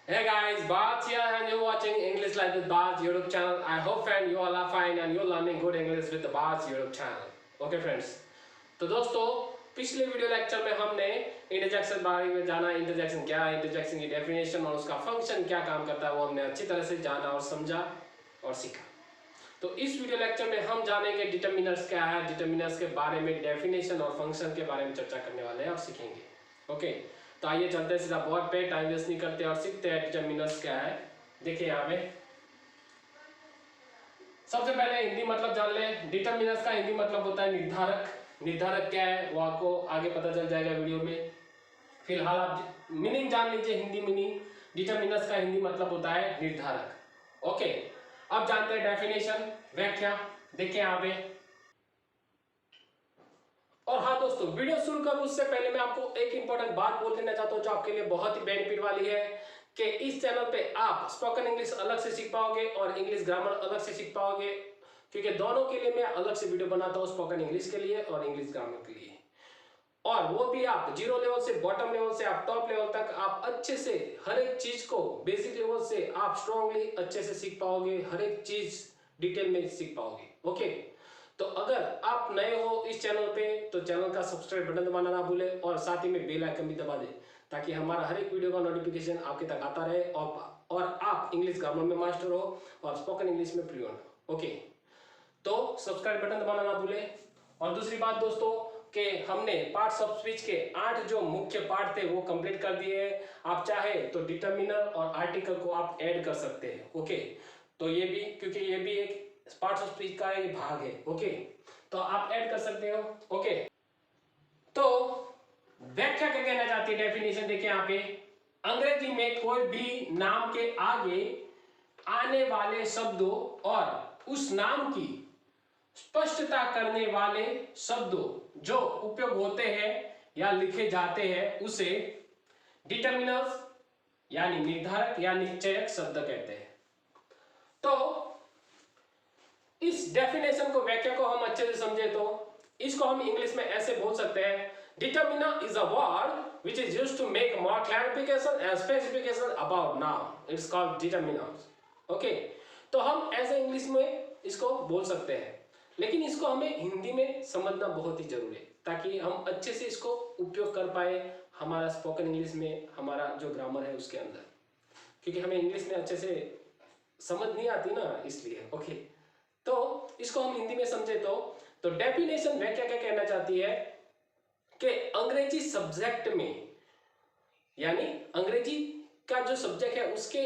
Hey guys, Bart here and you're watching English Live with Bart YouTube channel. I hope friend you all are fine and you're learning good English with the Bart YouTube channel. Okay friends. तो दोस्तों पिछले video lecture में हमने interjection बारे में जाना, interjection क्या है, इंटरजेक्शन की डेफिनेशन और उसका फंक्शन क्या काम करता है वो हमने अच्छी तरह से जाना और समझा और सीखा। तो इस वीडियो लेक्चर में हम जानेंगे डिटर्मिनर्स क्या है, डिटर्मिनर्स के बारे में डेफिनेशन और फंक्शन के बारे में चर्चा करने वाले हैं और सीखेंगे। ओके, तो आइए चलते हैं सीधा बोर्ड पे, टाइम वेस्ट नहीं करते और सीखते हैं डिटर्मिनर्स क्या है। देखिए यहाँ पे सबसे पहले हिंदी मतलब जान ले। डिटर्मिनर्स का हिंदी मतलब होता है निर्धारक। निर्धारक क्या है वो आपको आगे पता चल जाएगा वीडियो में। फिलहाल आप मीनिंग जान लीजिए, हिंदी मीनिंग। डिटर्मिनर्स का हिंदी मतलब होता है निर्धारक। ओके, अब जानते हैं डेफिनेशन, व्याख्या। देखिए यहाँ पे। और हाँ दोस्तों, वीडियो शुरू करूं उससे पहले मैं आपको एक इंपॉर्टेंट बात बोल देना चाहता हूं जो आपके लिए बहुत ही बेनिफिट वाली है कि इस चैनल पे आप स्पोकन इंग्लिश अलग से सीख पाओगे और इंग्लिश ग्रामर अलग से सीख पाओगे, क्योंकि दोनों के लिए मैं अलग से वीडियो बनाता हूं, स्पोकन इंग्लिश के लिए और इंग्लिश ग्रामर के लिए। और वो भी आप जीरो लेवल से बॉटम लेवल से आप टॉप लेवल तक आप अच्छे से हर एक चीज को बेसिक लेवल से आप स्ट्रांगली अच्छे से सीख पाओगे, हर एक चीज डिटेल में सीख पाओगे। ओके, तो अगर आप नए हो इस चैनल पे तो चैनल का सब्सक्राइब बटन दबाना ना भूले और साथ ही में बेल आइकन भी दबा दें ताकि हमारा हर एक वीडियो का नोटिफिकेशन आपके तक आता रहे और आप इंग्लिश ग्रामर में मास्टर हो और स्पोकन इंग्लिश में फ्लुएंट हो। ओके, तो सब्सक्राइब बटन दबाना ना भूले। और दूसरी बात दोस्तों कि हमने पार्ट्स ऑफ स्पीच के 8 जो मुख्य पार्ट थे वो कंप्लीट कर दिए। आप चाहे तो डिटर्मिनर और आर्टिकल को आप ऐड कर सकते हैं। ओके, तो ये भी, क्योंकि ये भी एक पार्ट्स ऑफ स्पीच का एक भाग है। ओके, तो आप ऐड कर सकते हो। ओके, तो व्याख्या क्या कहना चाहती है, डेफिनेशन देखिए यहाँ पे। अंग्रेजी में कोई भी नाम के आगे आने वाले शब्दों और उस नाम की स्पष्टता करने वाले शब्दों जो उपयोग होते हैं या लिखे जाते हैं उसे डिटर्मिनर्स यानी निर्धारक या निश्चयक शब्द कहते हैं। तो इस डेफिनेशन को, व्याख्या को हम अच्छे से समझे तो इसको हम इंग्लिश में ऐसे बोल सकते हैं, determiner is a word which is used to make more clarification and specification about noun, it's called determiner. Okay, तो हम ऐसे इंग्लिश में इसको बोल सकते हैं, लेकिन इसको हमें हिंदी में समझना बहुत ही जरूरी है ताकि हम अच्छे से इसको उपयोग कर पाए हमारा स्पोकन इंग्लिश में, हमारा जो ग्रामर है उसके अंदर, क्योंकि हमें इंग्लिश में अच्छे से समझ नहीं आती ना, इसलिए। ओके, तो इसको हम हिंदी में समझे तो डेफिनेशन, व्याख्या क्या कहना चाहती है कि अंग्रेजी सब्जेक्ट में, यानी अंग्रेजी का जो सब्जेक्ट है उसके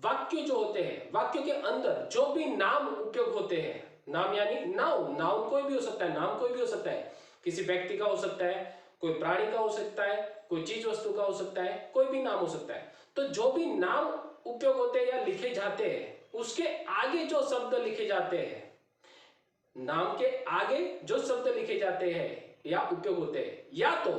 वाक्य जो होते हैं, वाक्यों के अंदर जो भी नाम उपयोग होते हैं, नाम यानी नाउन, नाउन कोई भी हो सकता है, नाम कोई भी हो सकता है, किसी व्यक्ति का हो सकता है, कोई प्राणी का हो सकता है, कोई चीज वस्तु का हो सकता है, कोई भी नाम हो सकता है। तो जो भी नाम उपयोग होते हैं या लिखे जाते हैं उसके आगे जो शब्द लिखे जाते हैं, नाम के आगे जो शब्द लिखे जाते हैं या उपयोग होते हैं, या तो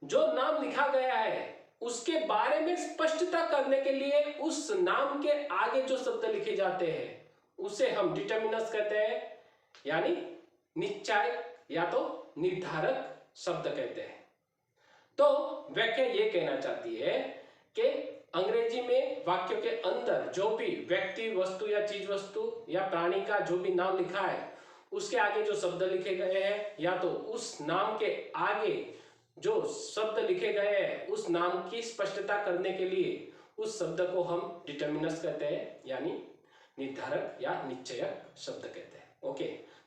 जो नाम लिखा गया है उसके बारे में स्पष्टता करने के लिए उस नाम के आगे जो शब्द लिखे जाते हैं उसे हम डिटर्मिनर्स कहते हैं, यानी निश्चय या तो निर्धारक शब्द कहते हैं। तो व्याख्या ये कहना चाहती है कि अंग्रेजी में वाक्यों के अंदर जो भी व्यक्ति, वस्तु या चीज वस्तु या प्राणी का जो भी नाम लिखा है उसके आगे जो शब्द लिखे गए हैं, या तो उस नाम के आगे जो शब्द लिखे गए हैं उस नाम की स्पष्टता करने के लिए उस शब्द को हम डिटर्मिनर्स कहते हैं, यानी निर्धारक या निश्चयक शब्द कहते हैं। ओके,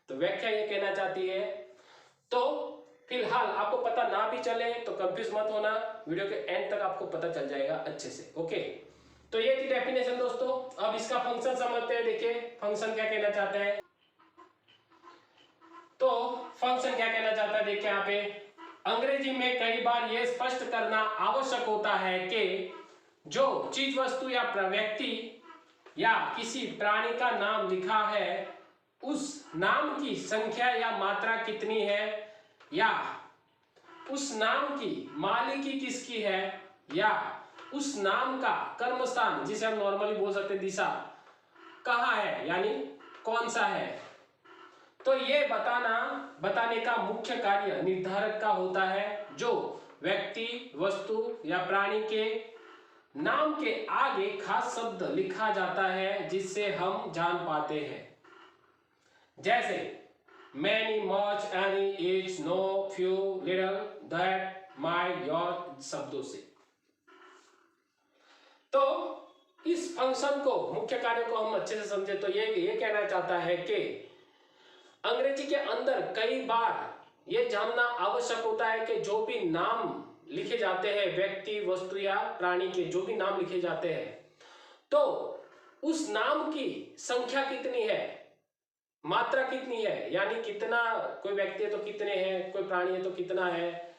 तो व्याख्या ये कहना चाहती है। तो फिलहाल आपको पता ना भी चले तो कंफ्यूज मत होना, वीडियो के एंड तक आपको पता चल जाएगा अच्छे से। ओके, तो ये थी डेफिनेशन दोस्तों। अब इसका फंक्शन समझते हैं। देखिए फंक्शन क्या कहना चाहता है। तो फंक्शन क्या कहना चाहता है, देखिए यहाँ पे, अंग्रेजी में कई बार यह स्पष्ट करना आवश्यक होता है कि जो चीज वस्तु या व्यक्ति या किसी प्राणी का नाम लिखा है उस नाम की संख्या या मात्रा कितनी है, या उस नाम की मालिकी किसकी है, या उस नाम का कर्मस्थान, जिसे हम नॉर्मली बोल सकते हैं दिशा, कहाँ है, यानी कौन सा है। तो ये बताने का मुख्य कार्य निर्धारक का होता है, जो व्यक्ति, वस्तु या प्राणी के नाम के आगे खास शब्द लिखा जाता है जिससे हम जान पाते हैं, जैसे many, much, any, each, no, few, little, that, my, your शब्दों से। तो इस फंक्शन को, मुख्य कार्य को हम अच्छे से समझे तो ये कहना चाहता है कि अंग्रेजी के अंदर कई बार ये जानना आवश्यक होता है कि जो भी नाम लिखे जाते हैं, व्यक्ति, वस्तु या प्राणी के जो भी नाम लिखे जाते हैं, तो उस नाम की संख्या कितनी है, मात्रा कितनी है, यानी कितना, कोई व्यक्ति है तो कितने हैं, कोई प्राणी है तो कितना है,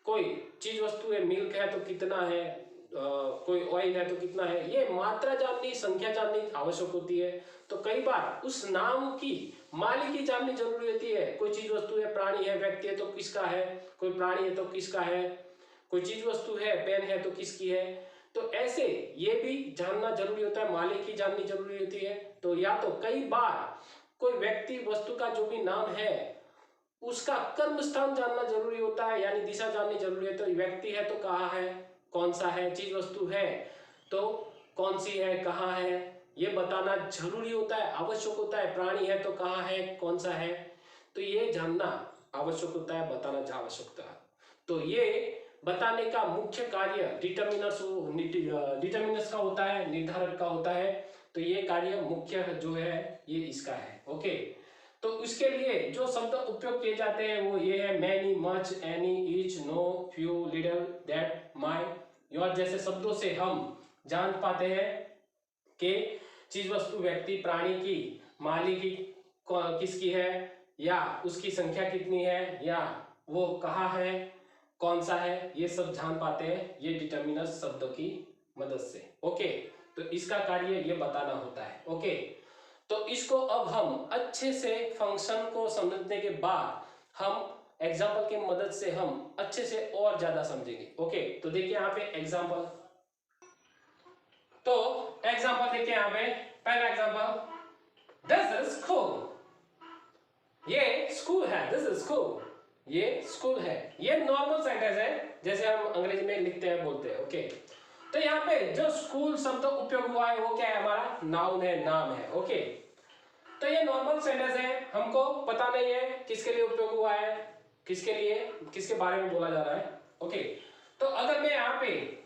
कोई चीज वस्तु है, मिल्क है तो कितना है, कोई ऑयल है तो कितना है, ये मात्रा जाननी, संख्या जाननी आवश्यक होती है। तो कई बार उस नाम की मालिकी जाननी जरूरी होती है। कोई चीज वस्तु है, प्राणी है, व्यक्ति है तो किसका है, कोई प्राणी है तो किसका है, कोई चीज वस्तु है, पेन है तो किसकी है। तो ऐसे ये भी जानना जरूरी होता है, मालिकी जाननी जरूरी होती है। तो या तो कई बार कोई व्यक्ति वस्तु का जो भी नाम है उसका कर्म स्थान जानना जरूरी होता है, यानी दिशा जाननी जरूरी है। तो व्यक्ति है तो कहाँ है, कौन सा है, चीज वस्तु है तो कौन सी है, कहाँ है, ये बताना जरूरी होता है, आवश्यक होता है। प्राणी है तो कहाँ है, कौन सा है, तो ये जानना आवश्यक होता है, बताना आवश्यक होता है। तो ये बताने का मुख्य कार्य डिटर्मिनर्स का होता है, निर्धारक का होता है। तो ये कार्य मुख्य जो है ये इसका है। ओके, तो उसके लिए जो शब्द उपयोग किए जाते हैं वो ये है many, much, any, each, no, few, little, that, my, your जैसे शब्दों से हम जान पाते हैं कि चीज वस्तु, व्यक्ति, प्राणी की मालिकी किसकी है, या उसकी संख्या कितनी है, या वो कहाँ है, कौन सा है, ये सब जान पाते हैं ये डिटर्मिनर्स शब्दों की मदद से। ओके, तो इसका कार्य ये बताना होता है। ओके, तो इसको अब हम अच्छे से फंक्शन को समझने के बाद हम एग्जाम्पल की मदद से हम अच्छे से और ज्यादा समझेंगे। ओके, तो देखिए यहाँ पे एग्जाम्पल, तो एग्जाम्पल देखिए यहाँ पे पहला एग्जाम्पल, दिस इज स्कूल, ये स्कूल है, दिस इज स्कूल, ये स्कूल है। ये नॉर्मल सेंटेंस है जैसे हम अंग्रेजी में लिखते हैं, बोलते हैं। ओके, तो यहाँ पे जो स्कूल शब्द उपयोग हुआ है वो क्या है, हमारा नाउन है, नाम है। ओके, तो ये नॉर्मल सेंटेंस है, हमको पता नहीं है किसके लिए उपयोग हुआ है, किसके लिए, किसके बारे में बोला जा रहा है। ओके, तो अगर मैं यहाँ पे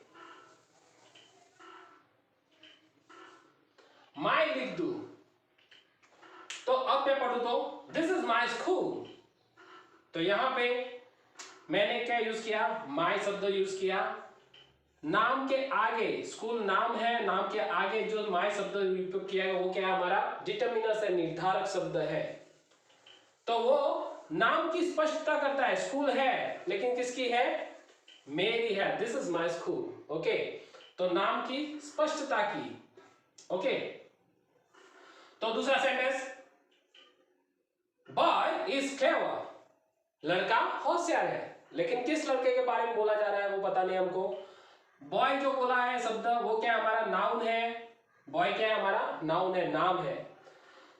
माय लिख दूं तो अब मैं पढ़ू तो दिस इज माय स्कूल, तो यहां पे मैंने क्या यूज किया, माय शब्द यूज किया। नाम के आगे, स्कूल नाम है, नाम के आगे जो माय शब्द उपयोग किया है वो क्या है, हमारा डिटर्मिनर्स है, निर्धारक शब्द है। तो वो नाम की स्पष्टता करता है, स्कूल है लेकिन किसकी है, मेरी है, this is my school. Okay, तो नाम की स्पष्टता की। ओके, तो दूसरा सेंटेंस, बॉय इज क्लेवर, लड़का होशियार है। लेकिन किस लड़के के बारे में बोला जा रहा है वो पता नहीं हमको। बॉय जो बोला है शब्द वो क्या हमारा नाउन है, बॉय क्या है हमारा नाउन है, नाम है।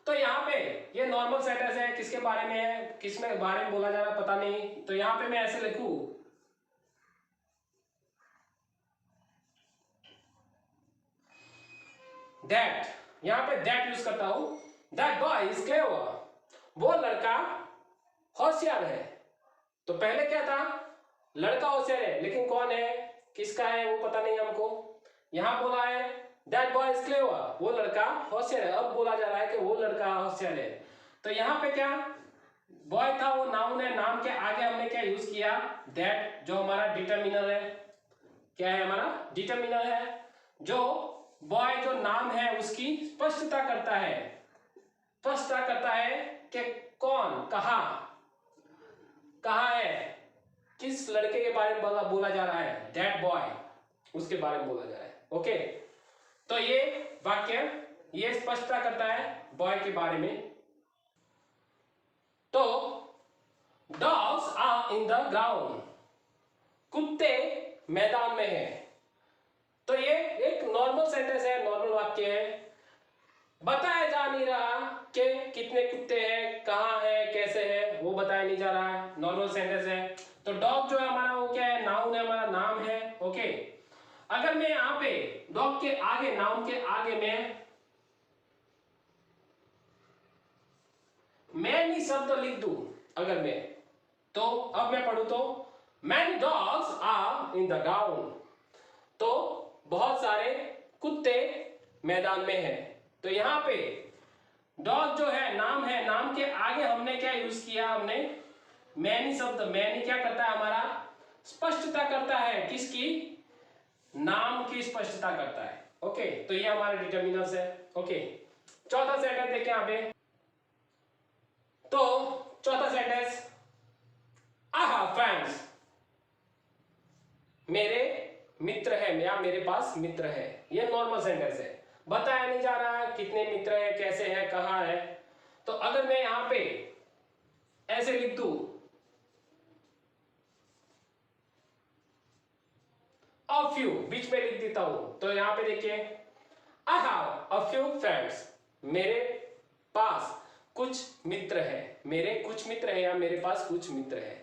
तो यहाँ पे ये नॉर्मल सेंटेंस है, किसके बारे में है, किस में बारे में बोला जा रहा है पता नहीं। तो यहाँ पे मैं ऐसे लिखूं, दैट, यहाँ पे दैट यूज करता हूं, दैट बॉय इज क्लेवर, वो लड़का होशियार है। तो पहले क्या था, लड़का होशियार है लेकिन कौन है, किसका है वो पता नहीं हमको। यहां बोला है दैट बॉय इज क्लेवर, वो लड़का होशियार है। अब बोला जा रहा है कि वो लड़का होशियार है। तो यहाँ पे क्या, बॉय था वो नाउन है, नाम के आगे हमने क्या यूज किया, दैट, जो हमारा डिटर्मिनर है। क्या है हमारा डिटर्मिनर है, जो बॉय जो नाम है उसकी स्पष्टता करता है, स्पष्टता करता है कि कौन, कहाँ है, किस लड़के के बारे में बोला जा रहा है, दैट बॉय, उसके बारे में बोला जा रहा है। ओके, तो ये वाक्य ये स्पष्टता करता है बॉय के बारे में। तो dogs are in the ground, कुत्ते मैदान में हैं। तो ये एक नॉर्मल सेंटेंस है, नॉर्मल वाक्य है, बताया जा नहीं रहा कि कितने कुत्ते हैं, कहाँ है, कैसे है, वो बताया नहीं जा रहा है, नॉर्मल सेंटेंस है। तो डॉग जो है हमारा वो क्या है, नाउन है, हमारा नाम है। ओके, अगर मैं यहाँ पे डॉग के आगे, नाउन के आगे में मैनी शब्द लिख दूं अगर मैं, तो अब मैं पढ़ू तो many dogs are in the ground, तो बहुत सारे कुत्ते मैदान में हैं। तो यहाँ पे डॉग जो है नाम है, नाम के आगे हमने क्या यूज किया, हमने मैनी शब्द। मैनी क्या करता है, हमारा स्पष्टता करता है, किसकी, नाम की स्पष्टता करता है। ओके, तो ये हमारे डिटर्मिनर्स है। ओके, चौथा सेंटेंस देखें यहाँ पे। तो चौथा सेंटेंस, आई हैव फ्रेंड्स, मेरे मित्र है या मेरे पास मित्र है। ये नॉर्मल सेंटेंस है, बताया नहीं जा रहा है कितने मित्र है, कैसे है, कहां है। तो अगर मैं यहां पे ऐसे लिख दूं, अ फ्यू बीच में लिख देता हूं, तो यहां पे देखिए, I have a few friends, मेरे पास कुछ मित्र है, मेरे कुछ मित्र है या मेरे पास कुछ मित्र है।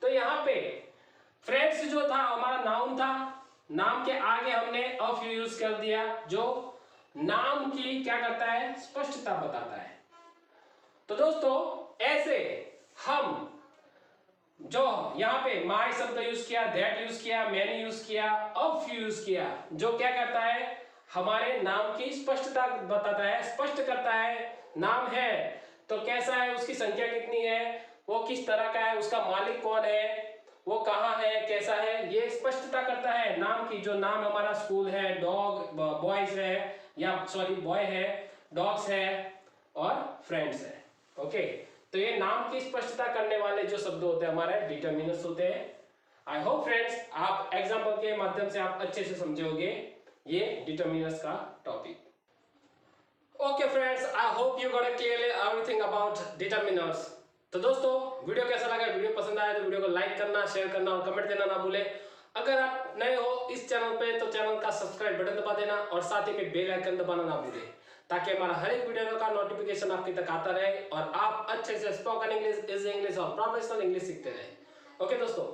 तो यहां पे फ्रेंड्स जो था हमारा नाउन था, नाम के आगे हमने अ फ्यू यूज कर दिया, जो नाम की क्या करता है, स्पष्टता बताता है। तो दोस्तों ऐसे हम जो यहाँ पे माय शब्द यूज किया, दैट यूज किया, मैनी यूज किया, अ फ्यू यूज किया, जो क्या करता है, हमारे नाम की स्पष्टता बताता है, स्पष्ट करता है। नाम है तो कैसा है, उसकी संख्या कितनी है, वो किस तरह का है, उसका मालिक कौन है, वो कहाँ है, कैसा है, ये स्पष्टता करता है नाम की। जो नाम हमारा स्कूल है, डॉग बॉयज है, या सॉरी बॉय है, डॉग्स है और फ्रेंड्स है। ओके, तो ये नाम की स्पष्टता करने वाले जो शब्द होते हैं हमारे डिटर्मिनर्स होते हैं। आई होप फ्रेंड्स आप एग्जाम्पल के माध्यम से आप अच्छे से समझे होंगे ये डिटर्मिनर्स का topic. Okay friends, I hope you got clearly everything about determiners. तो दोस्तों वीडियो कैसा लगा, वीडियो पसंद आया तो वीडियो को लाइक करना, शेयर करना और कमेंट देना ना भूले। अगर आप नए हो इस चैनल पे तो चैनल का सब्सक्राइब बटन दबा देना और साथ ही में बेल आइकन दबाना ना भूले, ताकि हमारा हर एक वीडियो का नोटिफिकेशन आपके तक आता रहे और आप अच्छे से स्पोकन इंग्लिश, इजी इंग्लिश और प्रोफेशनल इंग्लिश सीखते रहे। ओके दोस्तों,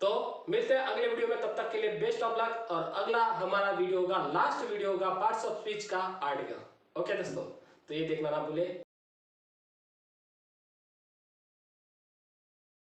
तो मिलते हैं अगले वीडियो में, तब तक के लिए बेस्ट ऑफ लक। और अगला हमारा वीडियो होगा, लास्ट वीडियो होगा पार्ट्स ऑफ स्पीच का आर्टिकल। ओके दोस्तों, तो ये देखना ना भूले।